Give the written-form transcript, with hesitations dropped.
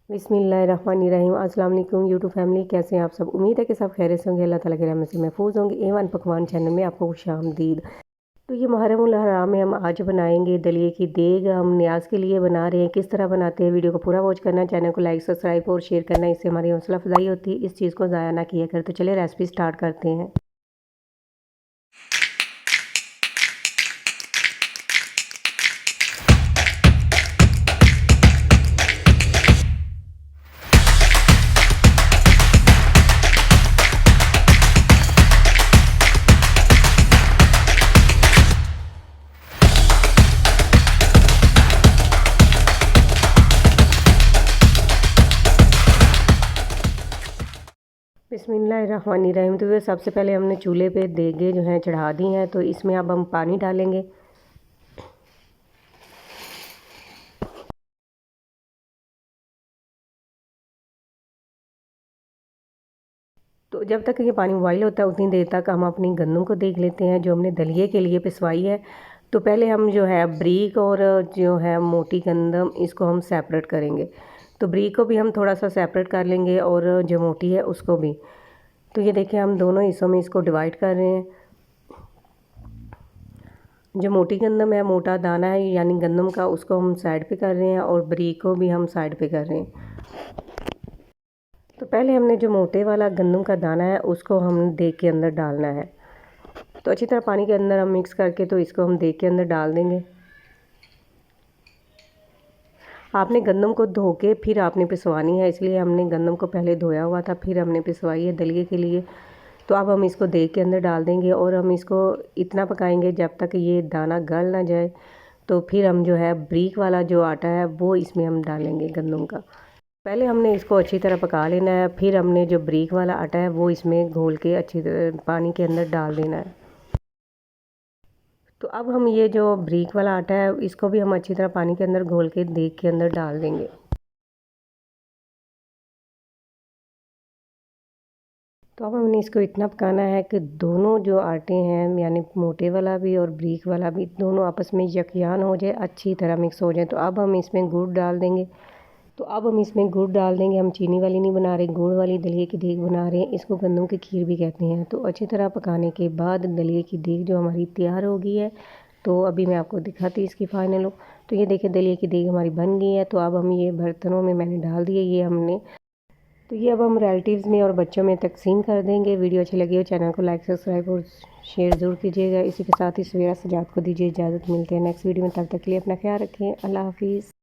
बिस्मिल्लाहिर्रहमानिर्रहीम। अस्सलाम वालेकुम यूट्यूब फैमिली, कैसे हैं आप सब। उम्मीद है कि सब खैरियत से होंगे। अल्लाह ताला के रहमत से महफूज होंगे। A1 पकवान चैनल में आपको खुशामदीद। तो ये मुहर्रमुल हराम में हम आज बनाएंगे दलिए की देग। हम न्याज के लिए बना रहे हैं। किस तरह बनाते हैं वीडियो को पूरा वॉच करना, चैनल को लाइक सब्सक्राइब और शेयर करना, इससे हमारी हौसला अफजाई होती है। इस चीज़ को ज़ाया ना किया कर। तो चलिए रेसिपी स्टार्ट करते हैं। बिस्मिल्लाहिर्रहमानिर्रहीम। तो ये सबसे पहले हमने चूल्हे पे देगे जो हैं चढ़ा दी हैं। तो इसमें अब हम पानी डालेंगे। तो जब तक ये पानी बॉईल होता है उतनी देर तक हम अपनी गंदम को देख लेते हैं जो हमने दलिए के लिए पिसवाई है। तो पहले हम जो है ब्रीक और जो है मोटी गंदम इसको हम सेपरेट करेंगे। तो ब्रीक को भी हम थोड़ा सा सेपरेट कर लेंगे और जो मोटी है उसको भी। तो ये देखिए हम दोनों हिस्सों में इसको डिवाइड कर रहे हैं। जो मोटी गंदम है, मोटा दाना है यानी गंदम का, उसको हम साइड पे कर रहे हैं और ब्रीक को भी हम साइड पे कर रहे हैं। तो पहले हमने जो मोटे वाला गंदम का दाना है उसको हम देग के अंदर डालना है। तो अच्छी तरह पानी के अंदर हम मिक्स करके तो इसको हम देग के अंदर डाल देंगे। आपने गंदम को धो के फिर आपने पिसवानी है, इसलिए हमने गंदम को पहले धोया हुआ था फिर हमने पिसवाई है दलिए के लिए। तो अब हम इसको देग के अंदर डाल देंगे और हम इसको इतना पकाएंगे जब तक ये दाना गल ना जाए। तो फिर हम जो है ब्रीक वाला जो आटा है वो इसमें हम डालेंगे गंदम का। पहले हमने इसको अच्छी तरह पका लेना है, फिर हमने जो ब्रीक वाला आटा है वो इसमें घोल के अच्छी तरह पानी के अंदर डाल देना है। तो अब हम ये जो ब्रीक वाला आटा है इसको भी हम अच्छी तरह पानी के अंदर घोल के देग के अंदर डाल देंगे। तो अब हमने इसको इतना पकाना है कि दोनों जो आटे हैं यानी मोटे वाला भी और ब्रीक वाला भी दोनों आपस में यकजान हो जाए, अच्छी तरह मिक्स हो जाए। तो अब हम इसमें गुड़ डाल देंगे। हम चीनी वाली नहीं बना रहे, गुड़ वाली दलिए की देग बना रहे हैं। इसको गंदम की खीर भी कहते हैं। तो अच्छी तरह पकाने के बाद दलिए की देग जो हमारी तैयार हो गई है। तो अभी मैं आपको दिखाती इसकी फाइनल लुक। तो ये देखिए दलिए की देग हमारी बन गई है। तो अब हम ये बर्तनों में मैंने डाल दिए। ये अब हम रिलेटिव्स में और बच्चों में तकसीम कर देंगे। वीडियो अच्छी लगी हो चैनल को लाइक सब्सक्राइब और शेयर ज़रूर कीजिएगा। इसी के साथ ही सवेरा सजाद को दीजिए इजाज़त। मिलते हैं नेक्स्ट वीडियो में, तब तक के लिए अपना ख्याल रखें। अल्लाह हाफिज़।